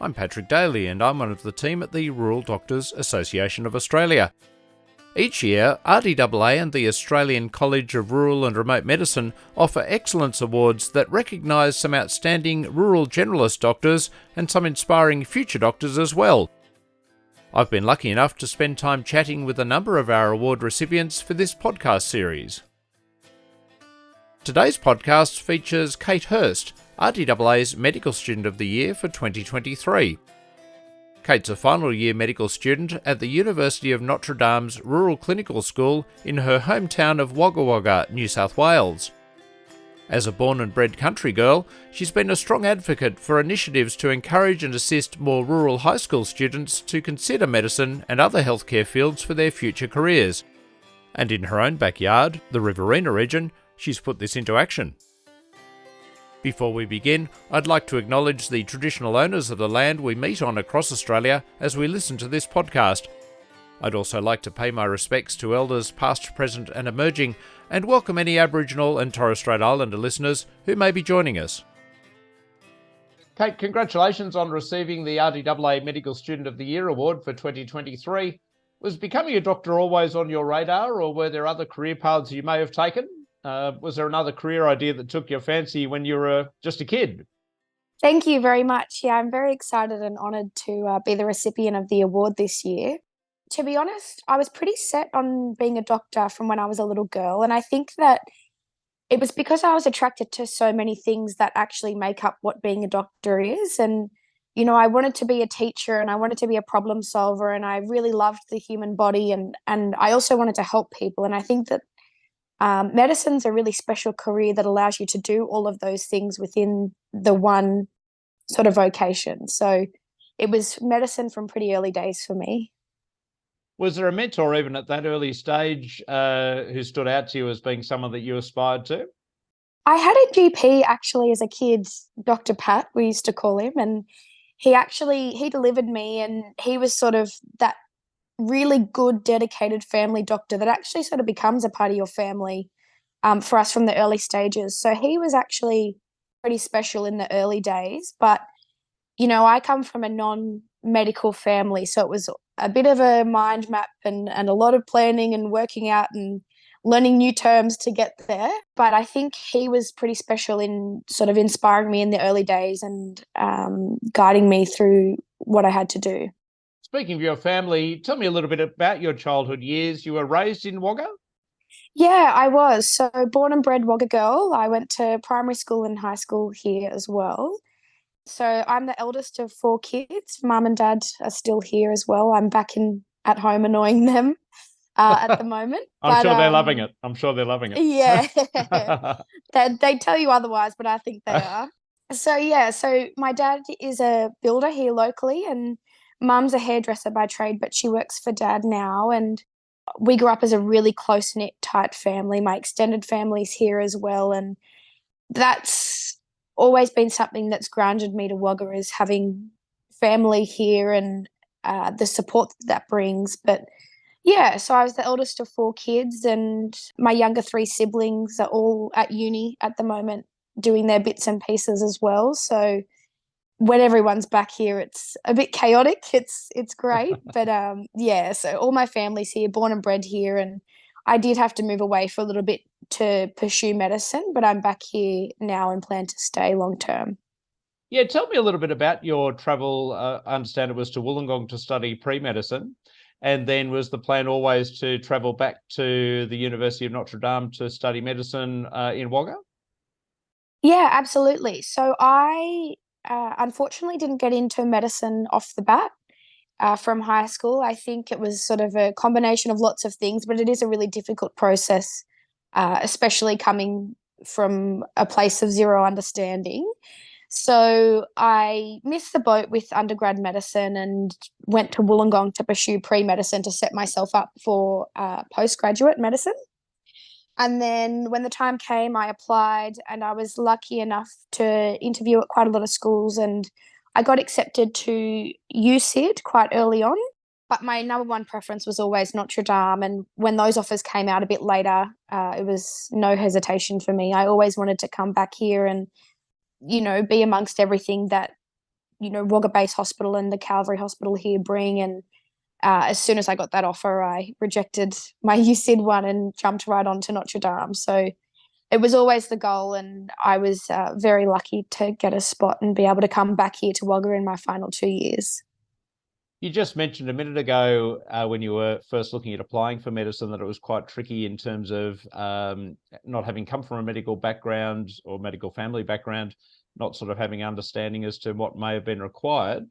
I'm Patrick Daly and I'm one of the team at the Rural Doctors Association of Australia. Each year, RDAA and the Australian College of Rural and Remote Medicine offer excellence awards that recognise some outstanding rural generalist doctors and some inspiring future doctors as well. I've been lucky enough to spend time chatting with a number of our award recipients for this podcast series. Today's podcast features Kate Hurst, RDAA's Medical Student of the Year for 2023. Kate's a final year medical student at the University of Notre-Dame's Rural Clinical School in her hometown of Wagga Wagga, New South Wales. As a born and bred country girl, she's been a strong advocate for initiatives to encourage and assist more rural high school students to consider medicine and other healthcare fields for their future careers. And in her own backyard, the Riverina region, she's put this into action. Before we begin, I'd like to acknowledge the traditional owners of the land we meet on across Australia as we listen to this podcast. I'd also like to pay my respects to elders past, present and emerging, and welcome any Aboriginal and Torres Strait Islander listeners who may be joining us. Kate, congratulations on receiving the RDAA Medical Student of the Year Award for 2023. Was becoming a doctor always on your radar, or were there other career paths you may have taken? Was there another career idea that took your fancy when you were just a kid? Thank you very much. Yeah, I'm very excited and honoured to be the recipient of the award this year. To be honest, I was pretty set on being a doctor from when I was a little girl, and I think that it was because I was attracted to so many things that actually make up what being a doctor is. And, you know, I wanted to be a teacher and I wanted to be a problem solver, and I really loved the human body, and I also wanted to help people. And I think that medicine's a really special career that allows you to do all of those things within the one sort of vocation. So it was medicine from pretty early days for me. Was there a mentor even at that early stage who stood out to you as being someone that you aspired to? I had a GP actually as a kid, Dr. Pat, we used to call him, and he delivered me, and he was sort of that really good, dedicated family doctor that actually sort of becomes a part of your family for us from the early stages. So he was actually pretty special in the early days. But, you know, I come from a non-medical family, so it was a bit of a mind map and a lot of planning and working out and learning new terms to get there. But I think he was pretty special in sort of inspiring me in the early days and guiding me through what I had to do. Speaking of your family, tell me a little bit about your childhood years. You were raised in Wagga? Yeah, I was. So born and bred Wagga girl. I went to primary school and high school here as well. So I'm the eldest of 4 kids. Mum and dad are still here as well. I'm back at home annoying them at the moment. I'm sure they're loving it. Yeah. They tell you otherwise, but I think they are. So my dad is a builder here locally, and Mum's a hairdresser by trade, but she works for Dad now, and we grew up as a really close-knit, tight family. My extended family's here as well, and that's always been something that's grounded me to Wagga, is having family here and the support that brings. But yeah, so I was the eldest of 4 kids, and my younger 3 siblings are all at uni at the moment doing their bits and pieces as well. So when everyone's back here, it's a bit chaotic. It's great. But yeah, so all my family's here, born and bred here, and I did have to move away for a little bit to pursue medicine, but I'm back here now and plan to stay long term. Yeah, tell me a little bit about your travel. I understand it was to Wollongong to study pre-medicine, and then was the plan always to travel back to the University of Notre Dame to study medicine in Wagga? Yeah, absolutely. So I unfortunately didn't get into medicine off the bat from high school. I think it was sort of a combination of lots of things, but it is a really difficult process, especially coming from a place of zero understanding. So I missed the boat with undergrad medicine and went to Wollongong to pursue pre-medicine to set myself up for postgraduate medicine. And then when the time came, I applied, and I was lucky enough to interview at quite a lot of schools, and I got accepted to USyd quite early on. But my number one preference was always Notre Dame, and when those offers came out a bit later, it was no hesitation for me. I always wanted to come back here and, you know, be amongst everything that Wagga Base Hospital and the Calvary Hospital here bring. And as soon as I got that offer, I rejected my USyd one and jumped right on to Notre Dame. So it was always the goal, and I was very lucky to get a spot and be able to come back here to Wagga in my final 2 years. You just mentioned a minute ago when you were first looking at applying for medicine that it was quite tricky in terms of not having come from a medical background or medical family background, not sort of having understanding as to what may have been required.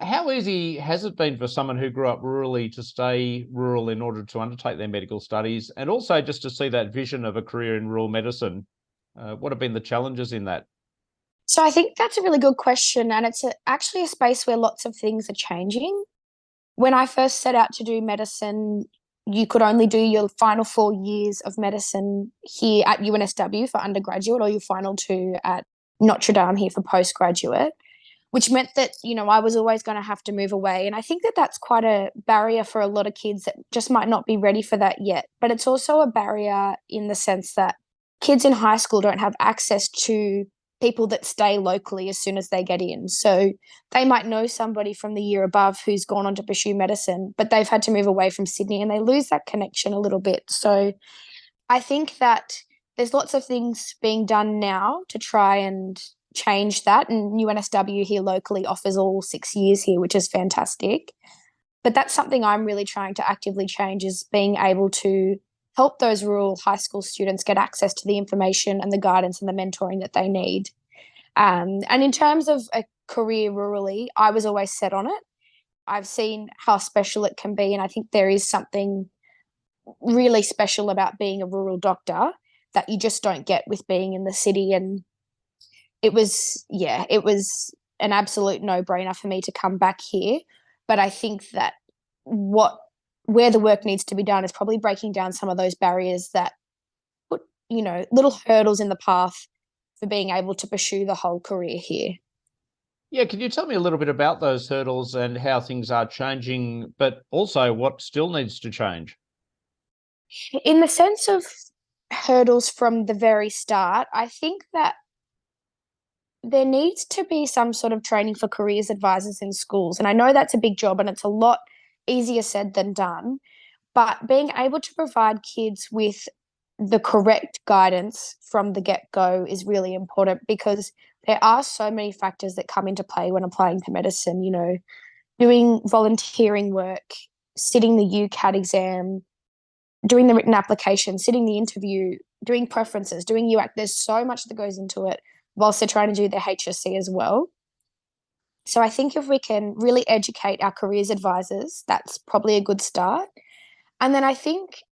How easy has it been for someone who grew up rurally to stay rural in order to undertake their medical studies, and also just to see that vision of a career in rural medicine? What have been the challenges in that? So I think that's a really good question, and it's actually a space where lots of things are changing. When I first set out to do medicine, you could only do your final 4 years of medicine here at UNSW for undergraduate, or your final 2 at Notre Dame here for postgraduate, which meant that, I was always going to have to move away. And I think that that's quite a barrier for a lot of kids that just might not be ready for that yet. But it's also a barrier in the sense that kids in high school don't have access to people that stay locally as soon as they get in. So they might know somebody from the year above who's gone on to pursue medicine, but they've had to move away from Sydney and they lose that connection a little bit. So I think that there's lots of things being done now to try and change that. And UNSW here locally offers all 6 years here, which is fantastic. But that's something I'm really trying to actively change, is being able to help those rural high school students get access to the information and the guidance and the mentoring that they need. And in terms of a career rurally, I was always set on it. I've seen how special it can be, and I think there is something really special about being a rural doctor that you just don't get with being in the city. And it was an absolute no-brainer for me to come back here. But I think that where the work needs to be done is probably breaking down some of those barriers that put, little hurdles in the path for being able to pursue the whole career here. Yeah, can you tell me a little bit about those hurdles and how things are changing, but also what still needs to change? In the sense of hurdles from the very start, I think that there needs to be some sort of training for careers advisors in schools. And I know that's a big job and it's a lot easier said than done, but being able to provide kids with the correct guidance from the get-go is really important, because there are so many factors that come into play when applying for medicine, doing volunteering work, sitting the UCAT exam, doing the written application, sitting the interview, doing preferences, doing UAC. There's so much that goes into it whilst they're trying to do their HSC as well. So I think if we can really educate our careers advisors, that's probably a good start. And then I think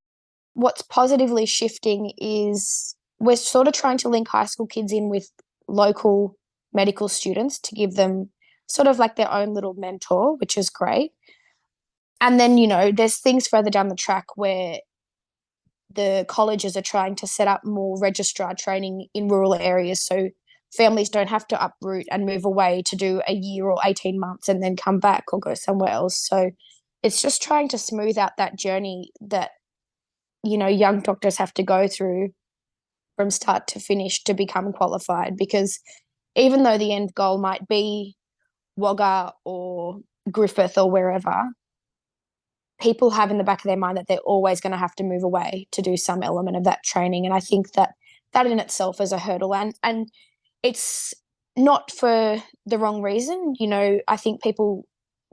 what's positively shifting is we're sort of trying to link high school kids in with local medical students to give them sort of like their own little mentor, which is great. And then, there's things further down the track where the colleges are trying to set up more registrar training in rural areas, so families don't have to uproot and move away to do a year or 18 months and then come back or go somewhere else. So it's just trying to smooth out that journey that, young doctors have to go through from start to finish to become qualified. Because even though the end goal might be Wagga or Griffith or wherever, people have in the back of their mind that they're always going to have to move away to do some element of that training. And I think that in itself is a hurdle. And it's not for the wrong reason. I think people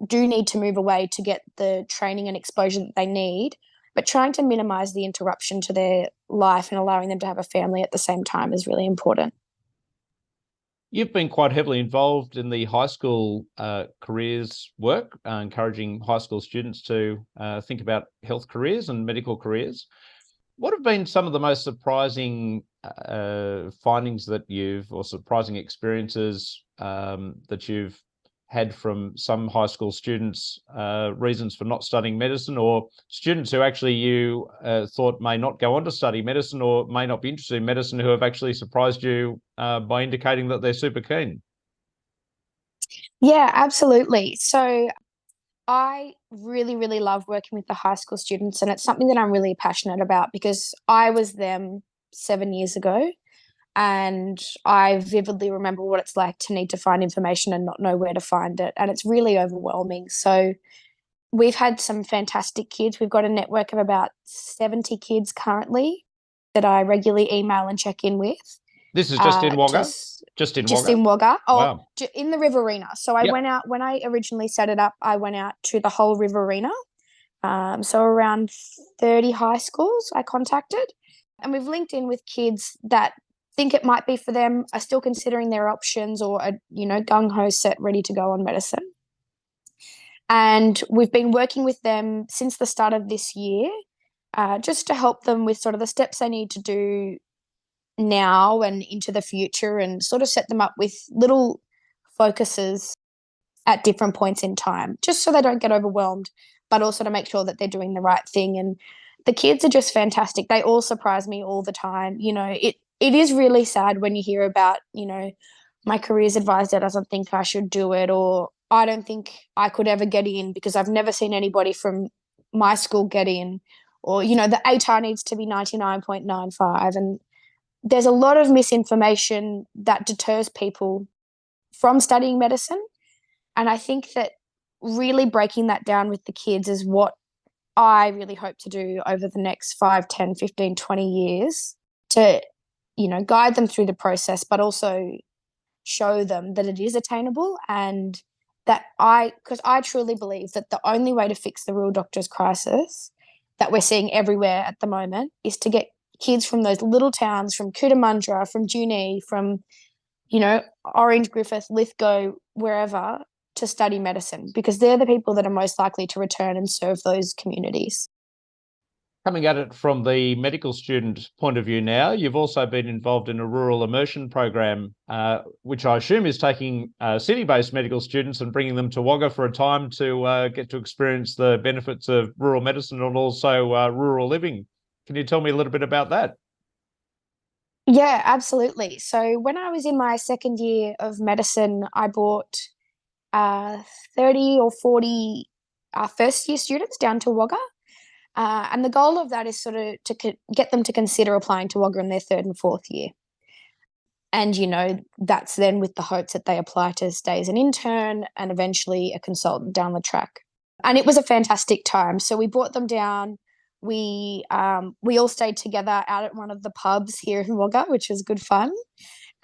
do need to move away to get the training and exposure that they need, but trying to minimize the interruption to their life and allowing them to have a family at the same time is really important. You've been quite heavily involved in the high school careers work, encouraging high school students to think about health careers and medical careers. What have been some of the most surprising findings or surprising experiences that you've had from some high school students, reasons for not studying medicine, or students who actually you thought may not go on to study medicine or may not be interested in medicine, who have actually surprised you by indicating that they're super keen? Yeah, absolutely. So I really, really love working with the high school students, and it's something that I'm really passionate about because I was them 7 years ago. And I vividly remember what it's like to need to find information and not know where to find it. And it's really overwhelming. So we've had some fantastic kids. We've got a network of about 70 kids currently that I regularly email and check in with. This is just in Wagga? Just in Just Wagga? in Wagga. Oh, Wow. in the Riverina. So I went out, when I originally set it up, I went out to the whole Riverina. So around 30 high schools I contacted. And we've linked in with kids that think it might be for them, are still considering their options, or are, gung-ho set, ready to go on medicine. And we've been working with them since the start of this year, just to help them with sort of the steps they need to do now and into the future, and sort of set them up with little focuses at different points in time, just so they don't get overwhelmed, but also to make sure that they're doing the right thing. And the kids are just fantastic. They all surprise me all the time. It is really sad when you hear about, my careers advisor doesn't think I should do it, or I don't think I could ever get in because I've never seen anybody from my school get in, or, the ATAR needs to be 99.95. And there's a lot of misinformation that deters people from studying medicine. And I think that really breaking that down with the kids is what I really hope to do over the next 5, 10, 15, 20 years, to, guide them through the process, but also show them that it is attainable, and that because I truly believe that the only way to fix the rural doctors crisis that we're seeing everywhere at the moment is to get kids from those little towns, from Cootamundra, from Junee, from, Orange, Griffith, Lithgow, wherever, to study medicine, because they're the people that are most likely to return and serve those communities. Coming at it from the medical student point of view now, you've also been involved in a rural immersion program, which I assume is taking city-based medical students and bringing them to Wagga for a time to get to experience the benefits of rural medicine and also rural living. Can you tell me a little bit about that? Yeah, absolutely. So when I was in my second year of medicine, I brought 30 or 40 first year students down to Wagga. And the goal of that is sort of to get them to consider applying to Wagga in their third and fourth year. And, that's then with the hopes that they apply to stay as an intern and eventually a consultant down the track. And it was a fantastic time. So we brought them down. We all stayed together out at one of the pubs here in Wagga, which was good fun.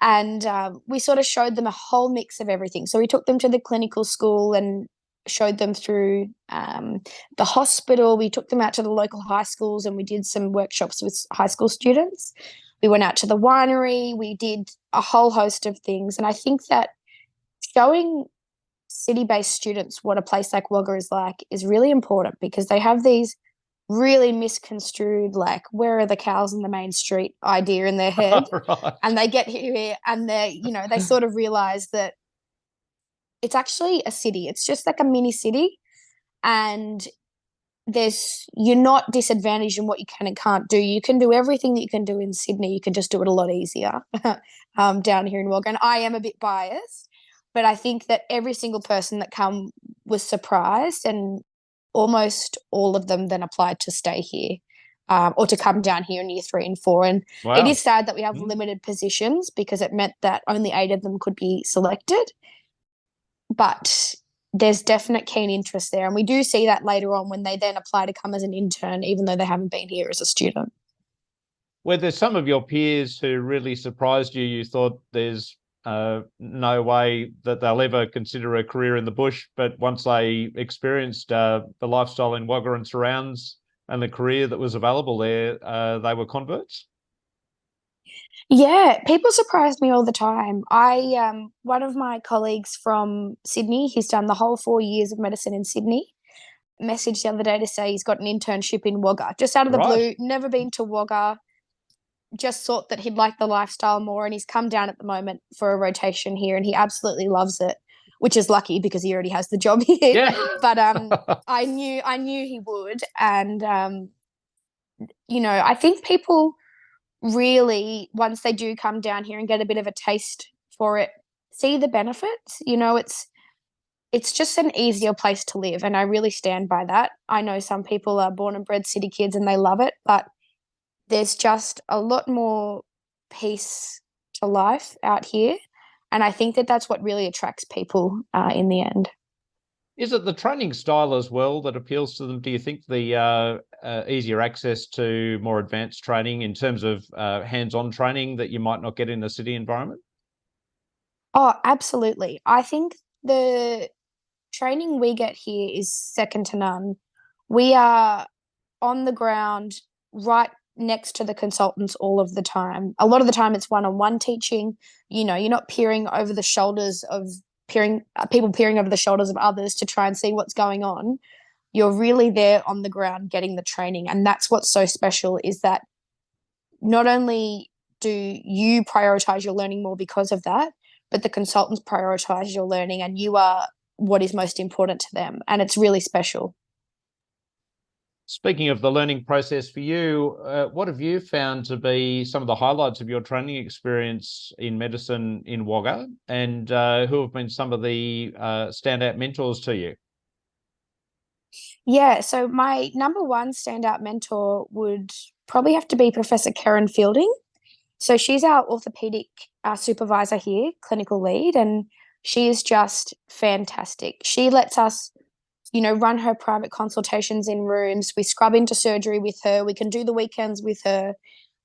And we sort of showed them a whole mix of everything. So we took them to the clinical school and showed them through the hospital. We took them out to the local high schools and we did some workshops with high school students. We went out to the winery. We did a whole host of things. And I think that showing city-based students what a place like Wagga is like is really important, because they have these really misconstrued, like, where are the cows in the main street idea in their head. Right. And they get here and they sort of realize that it's actually a city. It's just like a mini city, and you're not disadvantaged in what you can and can't do. You can do everything that you can do in Sydney. You can just do it a lot easier down here in Wagga. And I am a bit biased, but I think that every single person that come was surprised, and almost all of them then applied to stay here, or to come down here in year 3 and 4. And Wow. It is sad that we have limited positions, because it meant that only 8 of them could be selected. But there's definite keen interest there. And we do see that later on when they then apply to come as an intern, even though they haven't been here as a student. Were there some of your peers who really surprised you? You thought there's no way that they'll ever consider a career in the bush, but once they experienced the lifestyle in Wagga and surrounds and the career that was available there, they were converts? Yeah, people surprise me all the time. One of my colleagues from Sydney, he's done the whole 4 years of medicine in Sydney, messaged the other day to say he's got an internship in Wagga, just out of the blue, never been to Wagga, just thought that he'd like the lifestyle more, and he's come down at the moment for a rotation here, and he absolutely loves it, which is lucky because he already has the job here. Yeah. But I knew he would, and I think people really, once they do come down here and get a bit of a taste for it, see the benefits. It's just an easier place to live, and I really stand by that. I know some people are born and bred city kids and they love it, but there's just a lot more peace for life out here. And I think that that's what really attracts people in the end. Is it the training style as well that appeals to them? Do you think the easier access to more advanced training in terms of hands-on training that you might not get in a city environment? Oh, absolutely. I think the training we get here is second to none. We are on the ground right next to the consultants all of the time. A lot of the time it's one-on-one teaching. You're not peering over the shoulders of people peering over the shoulders of others to try and see what's going on. You're really there on the ground getting the training. And that's what's so special, is that not only do you prioritize your learning more because of that, but the consultants prioritize your learning, and you are what is most important to them. And it's really special. Speaking of the learning process for you, what have you found to be some of the highlights of your training experience in medicine in Wagga, and who have been some of the standout mentors to you? Yeah, so my number one standout mentor would probably have to be Professor Karen Fielding. So she's our orthopedic supervisor here, clinical lead, and she is just fantastic. She lets us, run her private consultations in rooms. We scrub into surgery with her. We can do the weekends with her.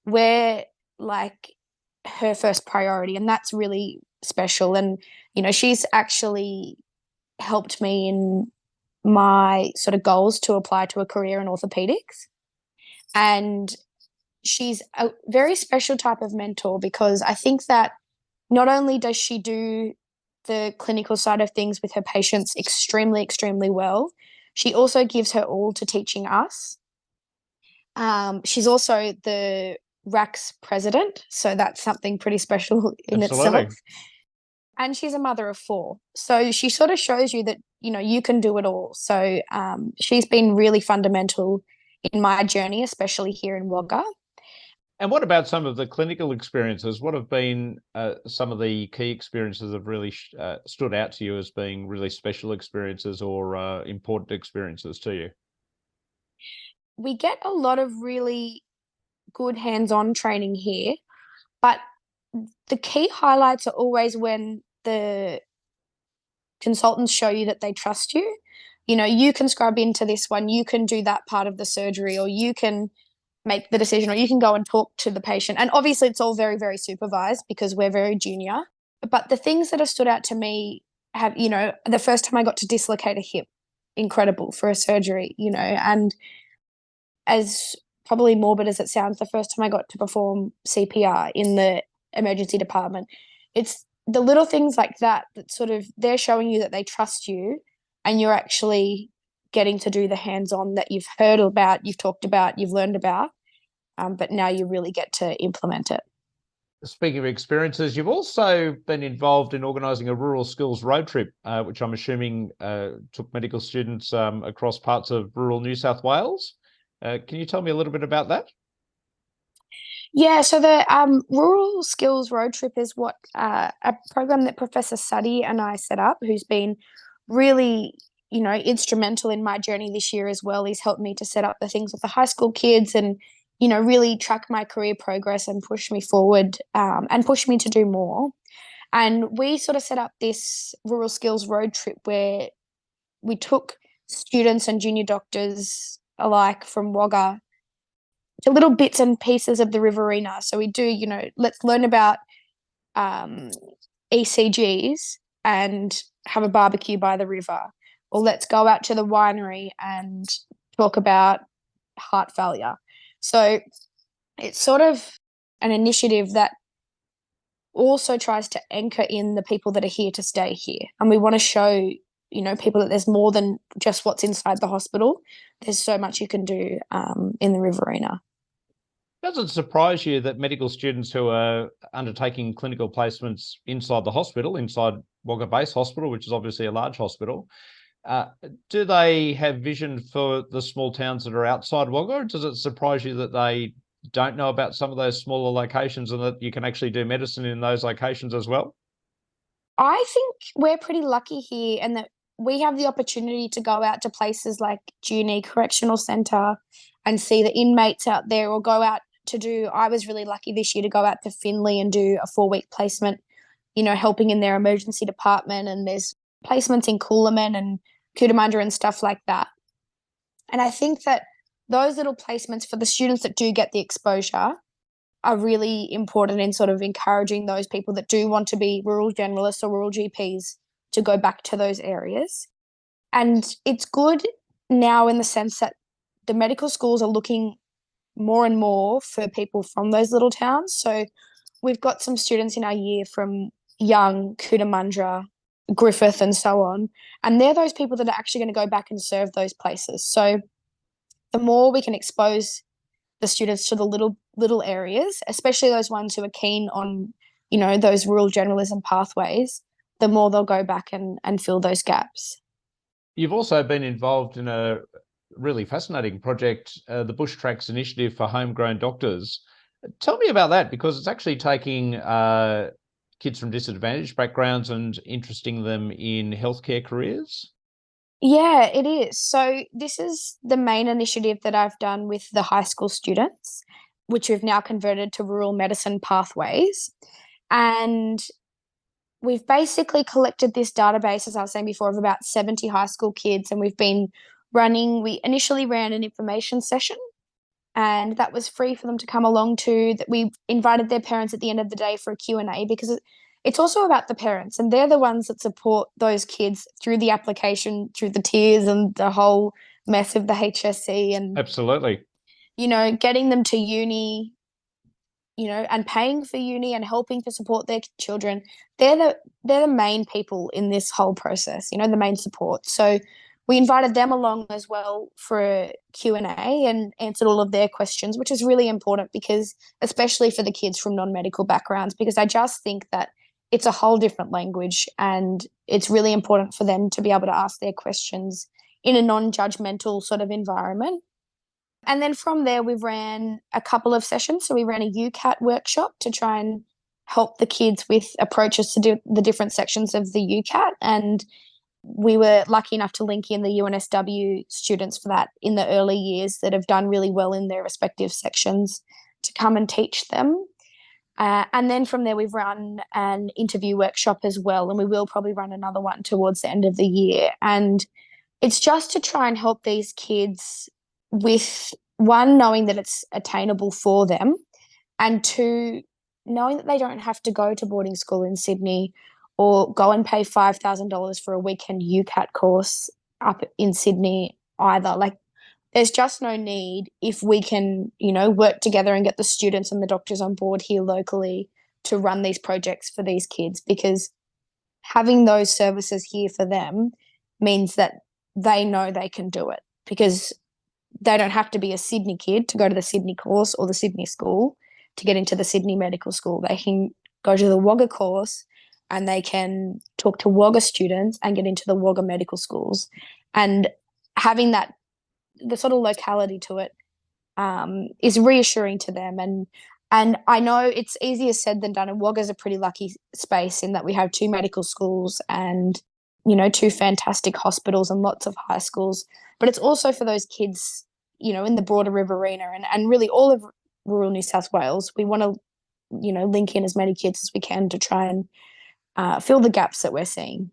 We're like her first priority, and that's really special. And, she's actually helped me in my sort of goals to apply to a career in orthopedics. And she's a very special type of mentor, because I think that not only does she do the clinical side of things with her patients extremely, extremely well, she also gives her all to teaching us. She's also the RAC's president, so that's something pretty special in Absolutely. itself. And she's a mother of four, so she sort of shows you that you can do it all. So she's been really fundamental in my journey, especially here in Wagga. And what about some of the clinical experiences? What have been some of the key experiences that have really stood out to you as being really special experiences or important experiences to you? We get a lot of really good hands-on training here, but the key highlights are always when the consultants show you that they trust you. You can scrub into this one, you can do that part of the surgery, or you can make the decision, or you can go and talk to the patient. And obviously it's all very, very supervised because we're very junior. But the things that have stood out to me have, the first time I got to dislocate a hip, incredible for a surgery, and as probably morbid as it sounds, the first time I got to perform CPR in the emergency department. It's the little things like that sort of, they're showing you that they trust you, and you're actually getting to do the hands-on that you've heard about, you've talked about, you've learned about, but now you really get to implement it. Speaking of experiences, you've also been involved in organising a rural skills road trip, which I'm assuming took medical students across parts of rural New South Wales. Can you tell me a little bit about that? Yeah, so the Rural Skills Road Trip is what a program that Professor Suddy and I set up, who's been really, instrumental in my journey this year as well. He's helped me to set up the things with the high school kids and, really track my career progress and push me forward and push me to do more. And we sort of set up this Rural Skills Road Trip where we took students and junior doctors alike from Wagga to little bits and pieces of the Riverina. So we do, let's learn about ECGs and have a barbecue by the river, or let's go out to the winery and talk about heart failure. So it's sort of an initiative that also tries to anchor in the people that are here to stay here. And we want to show, people that there's more than just what's inside the hospital. There's so much you can do in the Riverina. Does it surprise you that medical students who are undertaking clinical placements inside the hospital, inside Wagga Base Hospital, which is obviously a large hospital, do they have vision for the small towns that are outside Wagga, or does it surprise you that they don't know about some of those smaller locations and that you can actually do medicine in those locations as well? I think we're pretty lucky here, and that we have the opportunity to go out to places like Junee Correctional Centre and see the inmates out there, or go out to do, I was really lucky this year to go out to Finley and do a 4-week placement, helping in their emergency department. And there's placements in Coolaman and Cootamundra and stuff like that. And I think that those little placements for the students that do get the exposure are really important in sort of encouraging those people that do want to be rural generalists or rural GPs to go back to those areas. And it's good now in the sense that the medical schools are looking more and more for people from those little towns. So we've got some students in our year from Young, Cootamundra, Griffith and so on. And they're those people that are actually going to go back and serve those places. So the more we can expose the students to the little areas, especially those ones who are keen on, those rural generalism pathways, the more they'll go back and fill those gaps. You've also been involved in a really fascinating project, the Bush Tracks Initiative for Homegrown Doctors. Tell me about that, because it's actually taking kids from disadvantaged backgrounds and interesting them in healthcare careers. Yeah, it is. So this is the main initiative that I've done with the high school students, which we've now converted to rural medicine pathways. And we've basically collected this database, as I was saying before, of about 70 high school kids. And we initially ran an information session, and that was free for them to come along to, that we invited their parents at the end of the day for a Q&A, because it's also about the parents, and they're the ones that support those kids through the application, through the tiers and the whole mess of the HSC and absolutely, getting them to uni, and paying for uni and helping to support their children. They're the main people in this whole process, the main support. So we invited them along as well for a Q&A and answered all of their questions, which is really important, because especially for the kids from non-medical backgrounds, because I just think that it's a whole different language, and it's really important for them to be able to ask their questions in a non-judgmental sort of environment. And then from there, we ran a couple of sessions. So we ran a UCAT workshop to try and help the kids with approaches to do the different sections of the UCAT. And we were lucky enough to link in the UNSW students for that in the early years that have done really well in their respective sections to come and teach them. And then from there, we've run an interview workshop as well, and we will probably run another one towards the end of the year. And it's just to try and help these kids with, one, knowing that it's attainable for them, and two, knowing that they don't have to go to boarding school in Sydney or go and pay $5,000 for a weekend UCAT course up in Sydney either. Like, there's just no need if we can, work together and get the students and the doctors on board here locally to run these projects for these kids, because having those services here for them means that they know they can do it, because they don't have to be a Sydney kid to go to the Sydney course or the Sydney school to get into the Sydney medical school. They can go to the Wagga course and they can talk to Wagga students and get into the Wagga medical schools. And having that, the sort of locality to it, is reassuring to them. And I know it's easier said than done, and Wagga's a pretty lucky space in that we have 2 medical schools and, 2 fantastic hospitals and lots of high schools. But it's also for those kids, in the broader Riverina and really all of rural New South Wales. We want to, link in as many kids as we can to try and fill the gaps that we're seeing.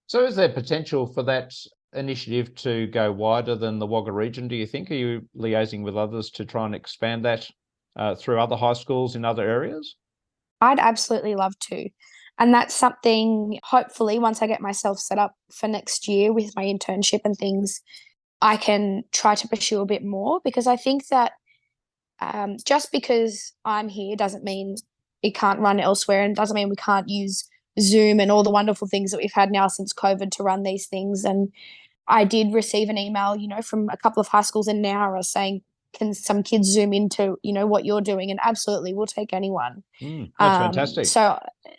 So is there potential for that initiative to go wider than the Wagga region, do you think? Are you liaising with others to try and expand that through other high schools in other areas? I'd absolutely love to. And that's something, hopefully, once I get myself set up for next year with my internship and things, I can try to pursue a bit more, because I think that just because I'm here doesn't mean it can't run elsewhere, and doesn't mean we can't use Zoom and all the wonderful things that we've had now since COVID to run these things. And I did receive an email, from a couple of high schools in Nowra saying, can some kids Zoom into, what you're doing? And absolutely, we'll take anyone. That's fantastic. So,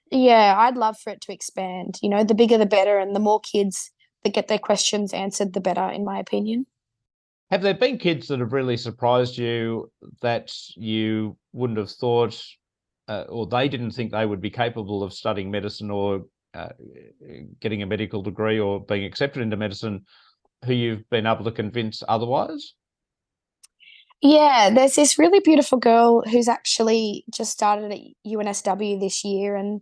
yeah, I'd love for it to expand. The bigger the better, and the more kids that get their questions answered, the better, in my opinion. Have there been kids that have really surprised you that you wouldn't have thought, or they didn't think they would be capable of studying medicine or getting a medical degree or being accepted into medicine, who you've been able to convince otherwise? Yeah, there's this really beautiful girl who's actually just started at UNSW this year. And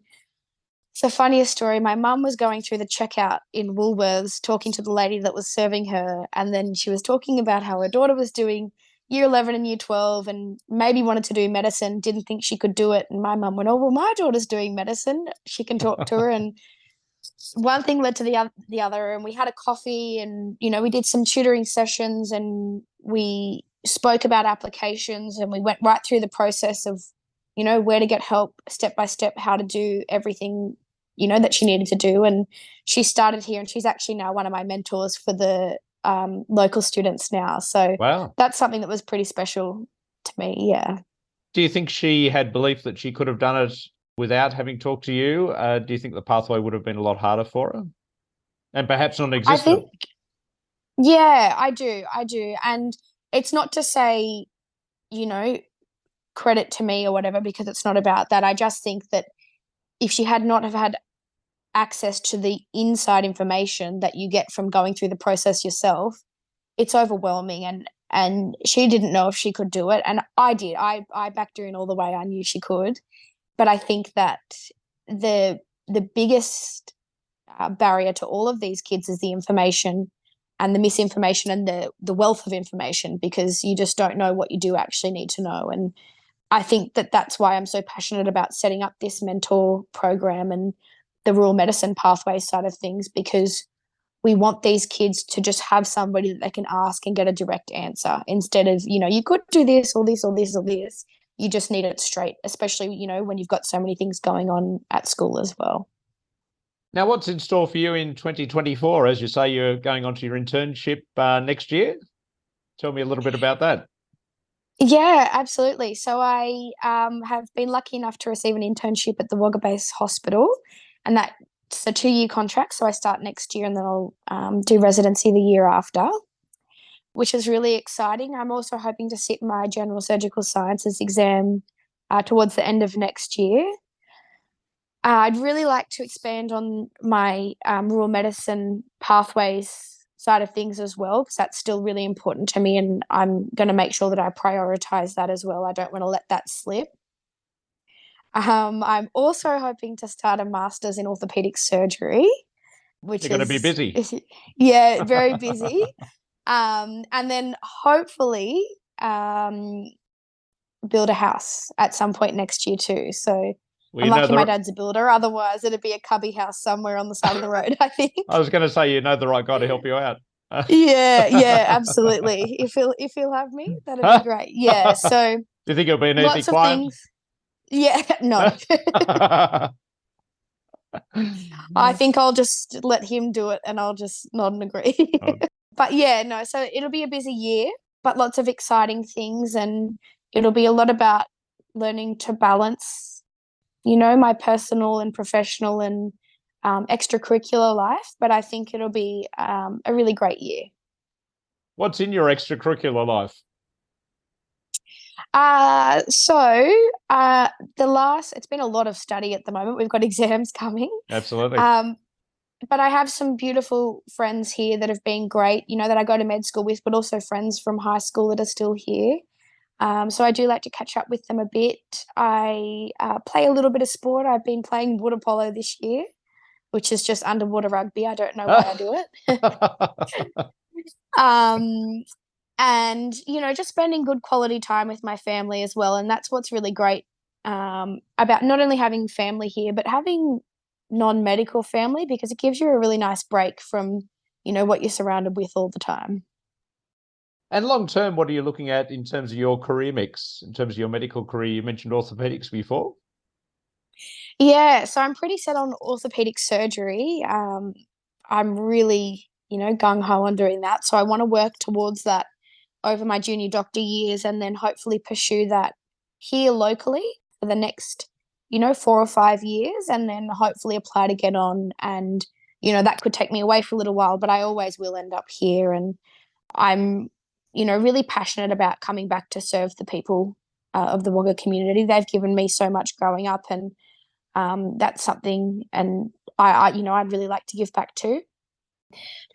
it's the funniest story. My mum was going through the checkout in Woolworths, talking to the lady that was serving her. And then she was talking about how her daughter was doing year 11 and year 12 and maybe wanted to do medicine, didn't think she could do it. And my mum went, "Oh, well, my daughter's doing medicine. She can talk to her." And one thing led to the other, and we had a coffee, and we did some tutoring sessions, and we spoke about applications, and we went right through the process of where to get help step by step, how to do everything that she needed to do. And she started here, and she's actually now one of my mentors for the local students now, so Wow. that's something that was pretty special to me. Yeah. Do you think she had belief that she could have done it without having talked to you? Do you think the pathway would have been a lot harder for her? And perhaps I think, non-existent? yeah, I do. And it's not to say, you know, credit to me or whatever, because it's not about that. I just think that if she had not have had access to the inside information that you get from going through the process yourself, it's overwhelming. And she didn't know if she could do it. And I did. I backed her in all the way I knew she could. But I think that the biggest barrier to all of these kids is the information and the misinformation and the wealth of information, because you just don't know what you do actually need to know. And I think that that's why I'm so passionate about setting up this mentor program and the rural medicine pathway side of things, because we want these kids to just have somebody that they can ask and get a direct answer, instead of, you could do this or this or this or this. You just need it straight, especially, when you've got so many things going on at school as well. Now, what's in store for you in 2024? As you say, you're going on to your internship next year. Tell me a little bit about that. Yeah, absolutely. So I have been lucky enough to receive an internship at the Wagga Hospital, and that's a 2-year contract. So I start next year, and then I'll do residency the year after, which is really exciting. I'm also hoping to sit my general surgical sciences exam towards the end of next year. I'd really like to expand on my rural medicine pathways side of things as well, because that's still really important to me, and I'm going to make sure that I prioritize that as well. I don't want to let that slip. I'm also hoping to start a master's in orthopedic surgery, You're which going to be is, busy. yeah, very busy. And then hopefully build a house at some point next year too. So Well, I'm lucky my dad's a builder. Otherwise, it'd be a cubby house somewhere on the side of the road, I think. I was going to say, you know the right guy to help you out. Yeah, absolutely. If he'll have me, that'd be great. Yeah. So Do you think it'll be an easy lots of client? things. Yeah, no. I think I'll just let him do it, and I'll just nod and agree. Oh, But yeah, no, so it'll be a busy year, but lots of exciting things, and it'll be a lot about learning to balance, my personal and professional and extracurricular life. But I think it'll be a really great year. what's in your extracurricular life? So it's been a lot of study at the moment. We've got exams coming. Absolutely. Um, but I have some beautiful friends here that have been great, that I go to med school with, but also friends from high school that are still here. So I do like to catch up with them a bit. I play a little bit of sport. I've been playing water polo this year, which is just underwater rugby. I don't know why I do it. um, and just spending good quality time with my family as well. And that's what's really great about not only having family here, but having non-medical family, because it gives you a really nice break from what you're surrounded with all the time. And long term, what are you looking at in terms of your career mix, in terms of your medical career? You mentioned orthopedics before. Yeah, so I'm pretty set on orthopedic surgery. I'm really gung-ho on doing that, so I want to work towards that over my junior doctor years, and then hopefully pursue that here locally for the next 4 or 5 years, and then hopefully apply to get on. And that could take me away for a little while, but I always will end up here. And I'm really passionate about coming back to serve the people of the Wagga community. They've given me so much growing up, and that's something, and I'd really like to give back too.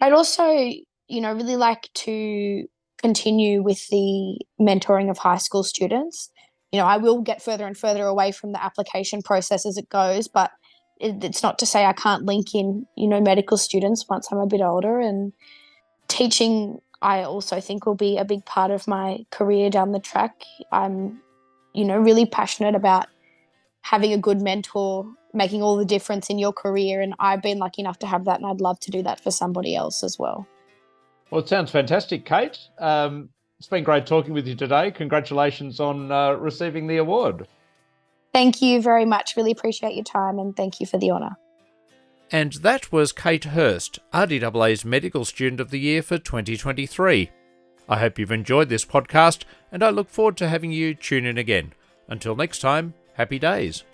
I'd also really like to continue with the mentoring of high school students. You know, I will get further and further away from the application process as it goes, but it's not to say I can't link in, medical students once I'm a bit older. And teaching, I also think, will be a big part of my career down the track. I'm, really passionate about having a good mentor, making all the difference in your career. And I've been lucky enough to have that, and I'd love to do that for somebody else as well. Well, it sounds fantastic, Kate. It's been great talking with you today. Congratulations on receiving the award. Thank you very much. Really appreciate your time, and thank you for the honour. And that was Kate Hurst, RDAA's Medical Student of the Year for 2023. I hope you've enjoyed this podcast, and I look forward to having you tune in again. Until next time, happy days.